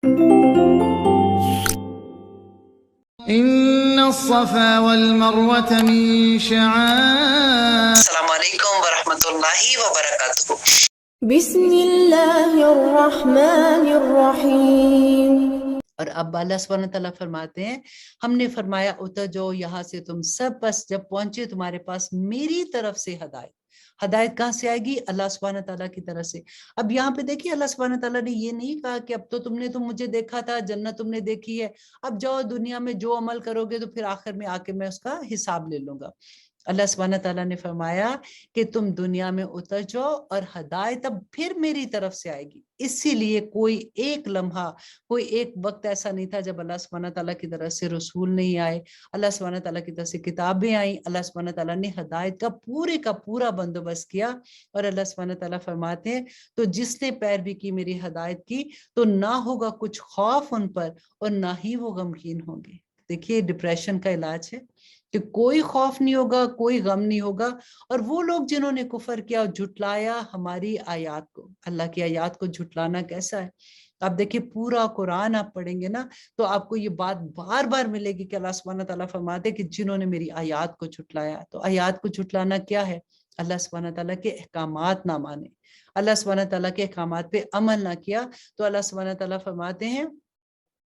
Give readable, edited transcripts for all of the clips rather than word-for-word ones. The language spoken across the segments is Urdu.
ان الصفا والمروة من شعائر. السلام علیکم ورحمۃ اللہ وبرکاتہ. بسم اللہ الرحمن الرحیم. اور اب اللہ سبحانہ تعالیٰ فرماتے ہیں ہم نے فرمایا اتر جاؤ یہاں سے تم سب، بس جب پہنچے تمہارے پاس میری طرف سے ہدایت کہاں سے آئے گی؟ اللہ سبحانہ تعالیٰ کی طرف سے. اب یہاں پہ دیکھیے اللہ سبحانہ تعالیٰ نے یہ نہیں کہا کہ اب تو تم نے مجھے دیکھا تھا، جنت تم نے دیکھی ہے، اب جاؤ دنیا میں جو عمل کرو گے تو پھر آخر میں آ کے میں اس کا حساب لے لوں گا. اللہ سبحانہ تعالیٰ نے فرمایا کہ تم دنیا میں اتر جاؤ اور ہدایت اب پھر میری طرف سے آئے گی. اسی لیے کوئی ایک لمحہ، کوئی ایک وقت ایسا نہیں تھا جب اللہ سبحانہ تعالیٰ کی طرف سے رسول نہیں آئے، اللہ سبحانہ تعالیٰ کی طرف سے کتابیں آئیں، اللہ سبحانہ تعالیٰ نے ہدایت کا پورا بندوبست کیا. اور اللہ سبحانہ تعالیٰ فرماتے ہیں تو جس نے پیروی کی میری ہدایت کی تو نہ ہوگا کچھ خوف ان پر اور نہ ہی وہ غمگین ہوں گے. دیکھیے ڈپریشن کا علاج ہے کہ کوئی خوف نہیں ہوگا، کوئی غم نہیں ہوگا. اور وہ لوگ جنہوں نے کفر کیا اور جھٹلایا ہماری آیات کو، اللہ کی آیات کو جھٹلانا کیسا ہے؟ آپ دیکھیں پورا قرآن آپ پڑھیں گے نا تو آپ کو یہ بات بار بار ملے گی کہ اللہ سبحانہ تعالیٰ فرماتے کہ جنہوں نے میری آیات کو جھٹلایا. تو آیات کو جھٹلانا کیا ہے؟ اللہ سبحانہ تعالیٰ کے احکامات نہ مانے، اللہ سبحانہ تعالیٰ کے احکامات پہ عمل نہ کیا. تو اللہ سبحانہ تعالیٰ فرماتے ہیں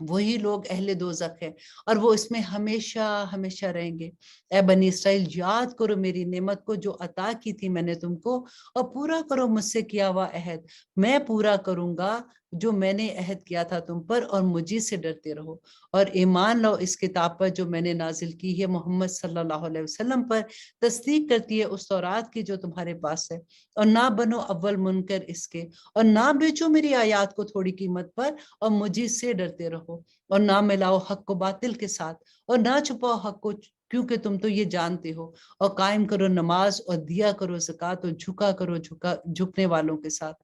وہی لوگ اہل دوزخ ہے اور وہ اس میں ہمیشہ ہمیشہ رہیں گے. اے بنی اسرائیل یاد کرو میری نعمت کو جو عطا کی تھی میں نے تم کو، اور پورا کرو مجھ سے کیا ہوا عہد. میں پورا کروں گا جو میں نے عہد کیا تھا تم پر، اور مجھے سے ڈرتے رہو اور ایمان لاؤ اس کتاب پر جو میں نے نازل کی ہے محمد صلی اللہ علیہ وسلم پر، تصدیق کرتی ہے اس تورات کی جو تمہارے پاس ہے، اور نہ بنو اول منکر اس کے، اور نہ بیچو میری آیات کو تھوڑی قیمت پر، اور مجھے سے ڈرتے رہو، اور نہ ملاؤ حق کو باطل کے ساتھ، اور نہ چھپاؤ حق کو کیونکہ تم تو یہ جانتے ہو، اور قائم کرو نماز اور دیا کرو زکوٰۃ، اور جھکا کرو جھکنے والوں کے ساتھ.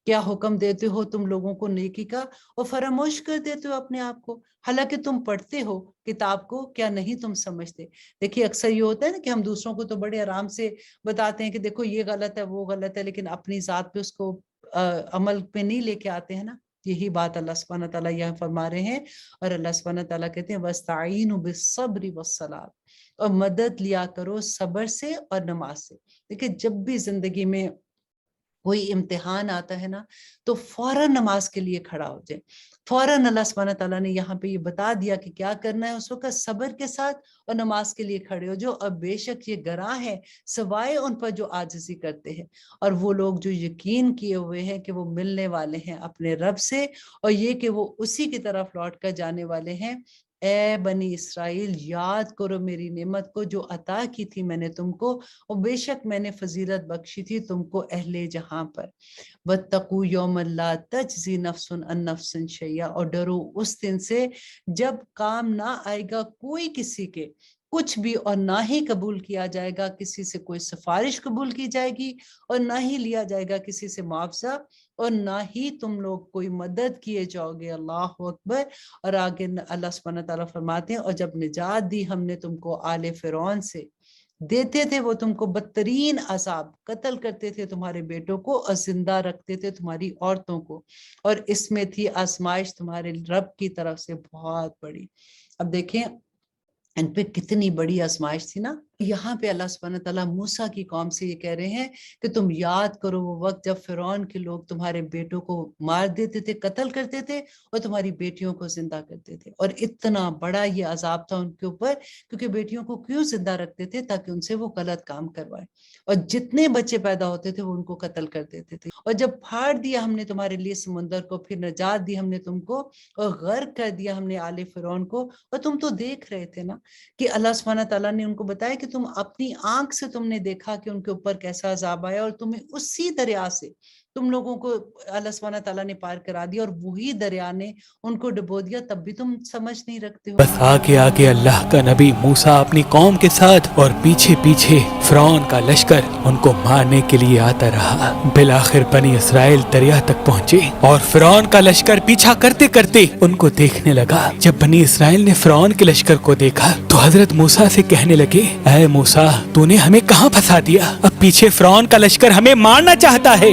کیا حکم دیتے ہو تم لوگوں کو نیکی کا اور فراموش کر دیتے ہو اپنے آپ کو، حالانکہ تم پڑھتے ہو کتاب کو، کیا نہیں تم سمجھتے؟ دیکھیے اکثر یہ ہوتا ہے نا کہ ہم دوسروں کو تو بڑے آرام سے بتاتے ہیں کہ دیکھو یہ غلط ہے وہ غلط ہے، لیکن اپنی ذات پہ اس کو عمل پہ نہیں لے کے آتے ہیں نا. یہی بات اللہ سبحانہ تعالیٰ یہاں فرما رہے ہیں. اور اللہ سبحانہ تعالیٰ کہتے ہیں وَاسْتَعِینُوا بِالصَّبْرِ وَالصَّلَاةِ، اور مدد لیا کرو صبر سے اور نماز سے. دیکھیں جب بھی زندگی میں کوئی امتحان آتا ہے نا تو فوراً نماز کے لیے کھڑا ہو جائے. فوراً اللہ سبحانہ تعالیٰ نے یہاں پہ یہ بتا دیا کہ کیا کرنا ہے اس وقت، صبر کے ساتھ اور نماز کے لیے کھڑے ہو جو، اور بے شک یہ گراں ہے سوائے ان پر جو عاجزی کرتے ہیں. اور وہ لوگ جو یقین کیے ہوئے ہیں کہ وہ ملنے والے ہیں اپنے رب سے، اور یہ کہ وہ اسی کی طرف لوٹ کر جانے والے ہیں. اے بنی اسرائیل یاد کرو میری نعمت کو جو عطا کی تھی میں نے تم کو، اور بے شک میں نے فضیلت بخشی تھی تم کو اہل جہاں پر. وَاتَّقُوا يَوْمًا لَا تَجْزِي نَفْسٌ عَن نَفْسٍ شَيْئًا، اور ڈرو اس دن سے جب کام نہ آئے گا کوئی کسی کے کچھ بھی، اور نہ ہی قبول کیا جائے گا کسی سے کوئی سفارش قبول کی جائے گی، اور نہ ہی لیا جائے گا کسی سے معاوضہ، اور نہ ہی تم لوگ کوئی مدد کیے جاؤ گے. اللہ اکبر. اور آگے اللہ سبحانہ تعالیٰ فرماتے ہیں اور جب نجات دی ہم نے تم کو آل فرعون سے، دیتے تھے وہ تم کو بدترین عذاب، قتل کرتے تھے تمہارے بیٹوں کو اور زندہ رکھتے تھے تمہاری عورتوں کو، اور اس میں تھی آزمائش تمہارے رب کی طرف سے بہت بڑی. اب دیکھیں ان پہ کتنی بڑی آزمائش تھی نا. یہاں پہ اللہ سبحانہ تعالیٰ موسیٰ کی قوم سے یہ کہہ رہے ہیں کہ تم یاد کرو وہ وقت جب فرعون کے لوگ تمہارے بیٹوں کو مار دیتے تھے، قتل کرتے تھے، اور تمہاری بیٹیوں کو زندہ کرتے تھے. اور اتنا بڑا یہ عذاب تھا ان کے اوپر، کیونکہ بیٹیوں کو کیوں زندہ رکھتے تھے؟ تاکہ ان سے وہ غلط کام کروائے، اور جتنے بچے پیدا ہوتے تھے وہ ان کو قتل کر دیتے تھے. اور جب پھاڑ دیا ہم نے تمہارے لیے سمندر کو، پھر نجات دی ہم نے تم کو، اور غرق کر دیا ہم نے آل فرعون کو. اور تم تو دیکھ رہے تھے نا کہ اللہ سبحانہ تعالیٰ نے ان کو بتایا کہ تم اپنی آنکھ سے تم نے دیکھا کہ ان کے اوپر کیسا عذاب آیا، اور تمہیں اسی دریا سے تم لوگوں کو اللہ سبحانہ تعالیٰ نے پار کرا دیا، اور وہی دریا نے ان کو ڈبو دیا، تب بھی تم سمجھ نہیں رکھتے ہو. بس آگے آگے اللہ کا نبی موسیٰ اپنی قوم کے ساتھ، اور پیچھے پیچھے فرعون کا لشکر ان کو مارنے کے لیے آتا رہا. بالآخر بنی اسرائیل دریا تک پہنچے اور فرعون کا لشکر پیچھا کرتے کرتے ان کو دیکھنے لگا. جب بنی اسرائیل نے فرعون کے لشکر کو دیکھا تو حضرت موسیٰ سے کہنے لگے اے موسیٰ تو نے ہمیں کہاں پھنسا دیا؟ اب پیچھے فرعون کا لشکر ہمیں مارنا چاہتا ہے.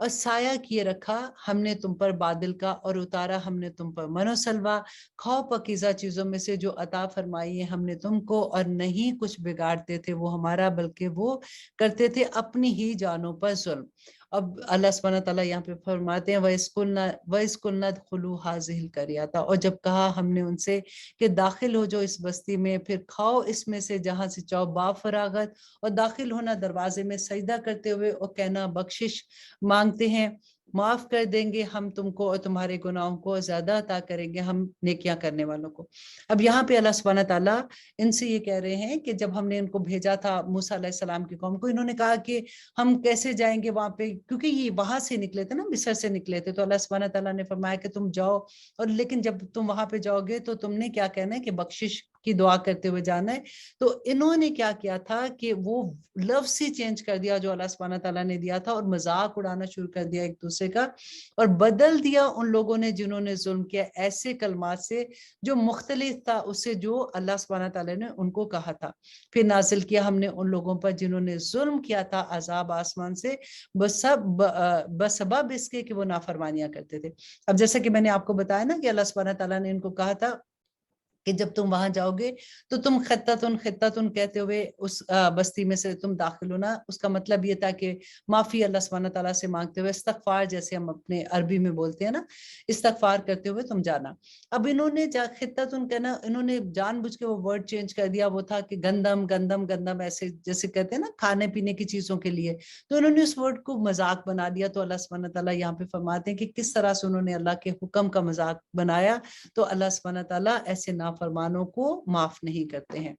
اور سایہ کیے رکھا ہم نے تم پر بادل کا اور اتارا ہم نے تم پر من و سلوا، کھاؤ پاکیزہ چیزوں میں سے جو عطا فرمائی ہے ہم نے تم کو، اور نہیں کچھ بگاڑتے تھے وہ ہمارا بلکہ وہ کرتے تھے اپنی ہی جانوں پر ظلم۔ اب اللہ سبحانہ تعالیٰ یہاں پہ فرماتے ہیں وَإِذْ قُلْنَا ادْخُلُوا هَٰذِهِ الْقَرْيَةَ، اور جب کہا ہم نے ان سے کہ داخل ہو جو اس بستی میں، پھر کھاؤ اس میں سے جہاں سے چاہو با فراغت، اور داخل ہونا دروازے میں سجدہ کرتے ہوئے اور کہنا بخشش مانگتے ہیں، معاف کر دیں گے ہم تم کو اور تمہارے گناہوں کو زیادہ عطا کریں گے ہم نیکیاں کرنے والوں کو۔ اب یہاں پہ اللہ سبحانہ تعالیٰ ان سے یہ کہہ رہے ہیں کہ جب ہم نے ان کو بھیجا تھا موسیٰ علیہ السلام کی قوم کو، انہوں نے کہا کہ ہم کیسے جائیں گے وہاں پہ، کیونکہ یہ وہاں سے نکلے تھے نا، مصر سے نکلے تھے، تو اللہ سبحانہ تعالیٰ نے فرمایا کہ تم جاؤ، اور لیکن جب تم وہاں پہ جاؤ گے تو تم نے کیا کہنا ہے کہ بخشش کی دعا کرتے ہوئے جانا ہے۔ تو انہوں نے کیا کیا تھا کہ وہ لفظ ہی چینج کر دیا جو اللہ سبحانہ تعالیٰ نے دیا تھا، اور مذاق اڑانا شروع کر دیا ایک دوسرے کا، اور بدل دیا ان لوگوں نے جنہوں نے ظلم کیا ایسے کلمات سے جو مختلف تھا اس سے جو اللہ سبحانہ تعالیٰ نے ان کو کہا تھا۔ پھر نازل کیا ہم نے ان لوگوں پر جنہوں نے ظلم کیا تھا عذاب آسمان سے بسبب اس کے کہ وہ نافرمانیاں کرتے تھے۔ اب جیسا کہ میں نے آپ کو بتایا نا کہ اللہ سبحانہ تعالیٰ نے ان کو کہا تھا کہ جب تم وہاں جاؤ گے تو تم خطتن کہتے ہوئے اس بستی میں سے تم داخل ہونا، اس کا مطلب یہ تھا کہ معافی اللہ سبحانہ تعالیٰ سے مانگتے ہوئے، استغفار جیسے ہم اپنے عربی میں بولتے ہیں نا، استغفار کرتے ہوئے تم جانا۔ اب انہوں نے خطتن کہنا، انہوں نے جان بوجھ کے وہ ورڈ چینج کر دیا، وہ تھا کہ گندم ایسے جیسے کہتے ہیں نا کھانے پینے کی چیزوں کے لیے، تو انہوں نے اس ورڈ کو مذاق بنا دیا۔ تو اللہ سبحانہ تعالیٰ یہاں پہ فرماتے ہیں کہ کس طرح سے انہوں نے اللہ کے حکم کا مذاق بنایا، تو اللہ سبحانہ تعالیٰ ایسے فرمانوں کو معاف نہیں کرتے ہیں۔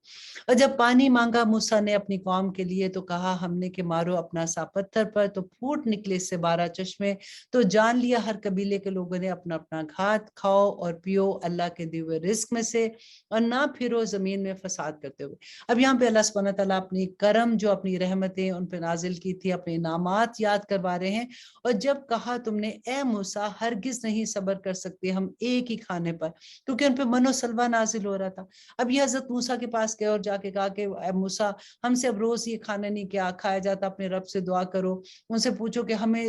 اور جب پانی مانگا موسیٰ نے اپنی قوم کے لیے تو کہا ہم نے کہ مارو اپنا سا پتھر پر، تو پھوٹ نکلے اس سے 12 چشمے، تو جان لیا ہر قبیلے کے لوگوں نے اپنا اپنا گھات، کھاؤ اور پیو اللہ کے دیے ہوئے رزق میں سے، اور نہ پھرو زمین میں فساد کرتے ہوئے۔ اب یہاں پہ اللہ سبحانہ تعالیٰ اپنی کرم جو اپنی رحمتیں ان پہ نازل کی تھی، اپنے انعامات یاد کروا رہے ہیں۔ اور جب کہا تم نے اے موسیٰ ہرگز نہیں صبر کر سکتے ہم ایک ہی کھانے پر، کیونکہ ان پہ من و سلوا نازل ہو رہا تھا۔ اب یہ حضرت موسیٰ کے پاس گئے اور جا کے کہا کہ اے موسیٰ ہم سے اب روز یہ کھانا نہیں کیا کھایا جاتا، اپنے رب سے دعا کرو، ان سے پوچھو کہ ہمیں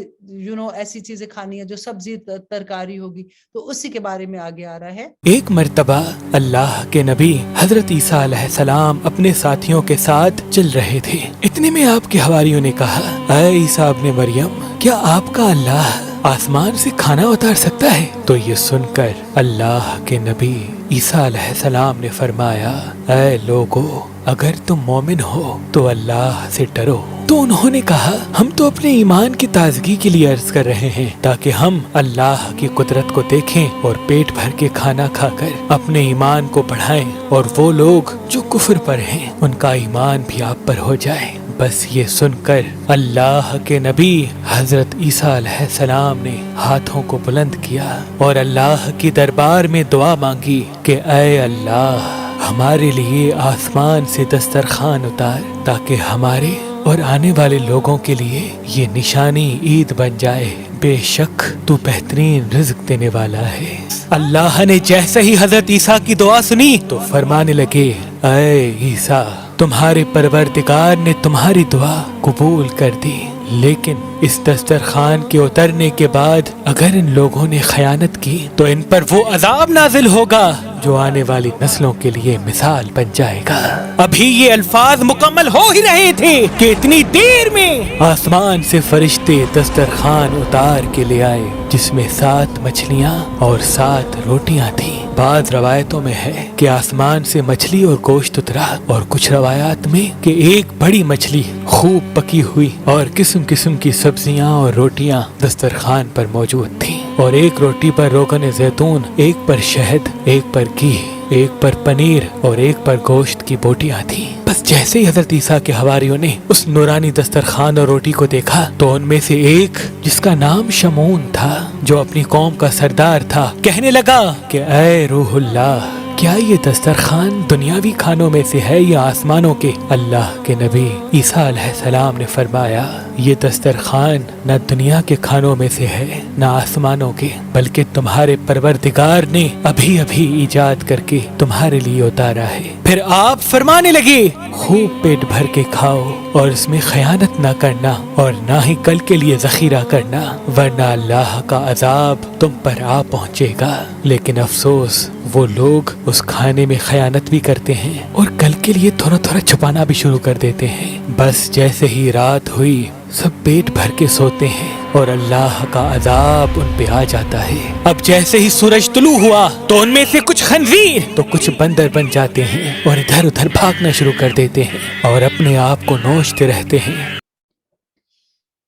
ایسی چیزیں کھانی ہے جو سبزی ترکاری ہوگی۔ تو اسی کے بارے میں آگے آ رہا ہے۔ ایک مرتبہ اللہ کے نبی حضرت عیسیٰ علیہ السلام اپنے ساتھیوں کے ساتھ چل رہے تھے، اتنے میں آپ کے حواریوں نے کہا اے عیسیٰ ابن مریم، کیا آپ کا اللہ آسمان سے کھانا اتار سکتا ہے؟ تو یہ سن کر اللہ کے نبی عیسیٰ علیہ السلام نے فرمایا اے لوگو، اگر تم مومن ہو تو اللہ سے ڈرو۔ تو انہوں نے کہا ہم تو اپنے ایمان کی تازگی کے لیے عرض کر رہے ہیں تاکہ ہم اللہ کی قدرت کو دیکھیں اور پیٹ بھر کے کھانا کھا کر اپنے ایمان کو بڑھائیں، اور وہ لوگ جو کفر پر ہیں ان کا ایمان بھی آپ پر ہو جائے۔ بس یہ سن کر اللہ کے نبی حضرت عیسیٰ علیہ السلام نے ہاتھوں کو بلند کیا اور اللہ کی دربار میں دعا مانگی کہ اے اللہ ہمارے لیے آسمان سے دسترخوان اتار تاکہ ہمارے اور آنے والے لوگوں کے لیے یہ نشانی عید بن جائے، بے شک تو بہترین رزق دینے والا ہے۔ اللہ نے جیسے ہی حضرت عیسیٰ کی دعا سنی تو فرمانے لگے اے عیسیٰ، تمہارے پروردگار نے تمہاری دعا قبول کر دی، لیکن اس دسترخوان کے اترنے کے بعد اگر ان لوگوں نے خیانت کی تو ان پر وہ عذاب نازل ہوگا جو آنے والی نسلوں کے لیے مثال بن جائے گا۔ ابھی یہ الفاظ مکمل ہو ہی رہے تھے کہ اتنی دیر میں آسمان سے فرشتے دسترخوان اتار کے لے آئے جس میں 7 مچھلیاں اور 7 روٹیاں تھیں۔ بعض روایتوں میں ہے کہ آسمان سے مچھلی اور گوشت اترا، اور کچھ روایات میں کہ ایک بڑی مچھلی خوب پکی ہوئی اور قسم قسم کی سبزیاں اور روٹیاں دسترخوان پر موجود تھیں، اور ایک روٹی پر روغن زیتون، ایک پر شہد، ایک پر گھی، ایک پر پنیر اور ایک پر گوشت کی بوٹیاں تھیں۔ بس جیسے ہی حضرت عیسیٰ کے حواریوں نے اس نورانی دسترخوان اور روٹی کو دیکھا تو ان میں سے ایک جس کا نام شمعون تھا، جو اپنی قوم کا سردار تھا، کہنے لگا کہ اے روح اللہ، کیا یہ دسترخوان دنیاوی کھانوں میں سے ہے یا آسمانوں کے؟ اللہ کے نبی عیسیٰ علیہ السلام نے فرمایا یہ دسترخوان نہ دنیا کے کھانوں میں سے ہے نہ آسمانوں کے، بلکہ تمہارے پروردگار نے ابھی ابھی ایجاد کر کے تمہارے لیے اتارا ہے۔ پھر آپ فرمانے لگے خوب پیٹ بھر کے کھاؤ اور اس میں خیانت نہ کرنا اور نہ ہی کل کے لیے ذخیرہ کرنا، ورنہ اللہ کا عذاب تم پر آ پہنچے گا۔ لیکن افسوس وہ لوگ اس کھانے میں خیانت بھی کرتے ہیں اور کل کے لیے تھوڑا تھوڑا چھپانا بھی شروع کر دیتے ہیں۔ بس جیسے ہی رات ہوئی سب پیٹ بھر کے سوتے ہیں اور اللہ کا عذاب ان پہ آ جاتا ہے۔ اب جیسے ہی سورج طلوع ہوا تو ان میں سے کچھ خنزیر تو کچھ بندر بن جاتے ہیں اور ادھر ادھر بھاگنا شروع کر دیتے ہیں اور اپنے آپ کو نوچتے رہتے ہیں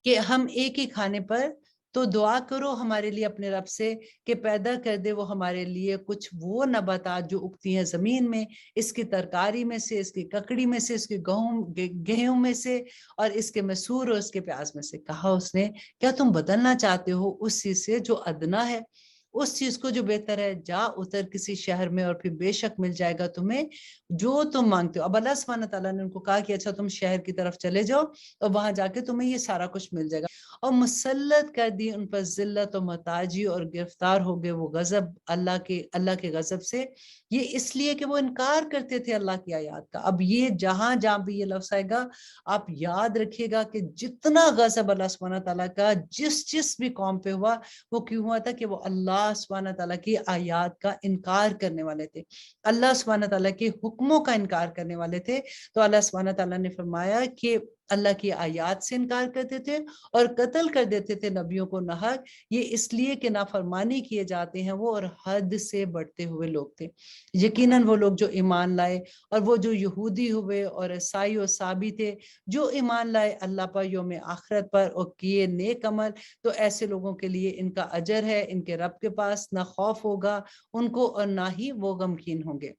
کہ ہم ایک ہی کھانے پر تو دعا کرو ہمارے لیے اپنے رب سے کہ پیدا کر دے وہ ہمارے لیے کچھ وہ نباتات جو اگتی ہیں زمین میں، اس کی ترکاری میں سے، اس کی ککڑی میں سے، اس کی گیہوں میں سے، اور اس کے مسور اور اس کے پیاز میں سے۔ کہا اس نے کیا تم بدلنا چاہتے ہو اس چیز سے جو ادنا ہے اس چیز کو جو بہتر ہے؟ جا اتر کسی شہر میں اور پھر بے شک مل جائے گا تمہیں جو تم مانگتے ہو۔ اب اللہ سبحانہ تعالیٰ نے ان کو کہا کہ اچھا تم شہر کی طرف چلے جاؤ اور وہاں جا کے تمہیں یہ سارا کچھ مل جائے گا، اور مسلط کر دی ان پر ذلت و محتاجی اور گرفتار ہو گئے وہ غضب اللہ کے غضب سے، یہ اس لیے کہ وہ انکار کرتے تھے اللہ کی آیات کا۔ اب یہ جہاں جہاں بھی یہ لفظ آئے گا آپ یاد رکھیے گا کہ جتنا غضب اللہ سبحانہ تعالیٰ کا جس بھی قوم پہ ہوا وہ کیوں ہوا تھا؟ کہ وہ اللہ سبحانہ تعالیٰ کی آیات کا انکار کرنے والے تھے، اللہ سبحانہ تعالیٰ کے حکموں کا انکار کرنے والے تھے۔ تو اللہ سبحانہ تعالیٰ نے فرمایا کہ اللہ کی آیات سے انکار کرتے تھے اور قتل کر دیتے تھے نبیوں کو ناحق، یہ اس لیے کہ نافرمانی کیے جاتے ہیں وہ، اور حد سے بڑھتے ہوئے لوگ تھے۔ یقیناً وہ لوگ جو ایمان لائے اور وہ جو یہودی ہوئے اور عیسائی اور صابی تھے جو ایمان لائے اللہ پر، یوم آخرت پر، اور کیے نیک عمل، تو ایسے لوگوں کے لیے ان کا اجر ہے ان کے رب کے پاس، نہ خوف ہوگا ان کو اور نہ ہی وہ غمگین ہوں گے۔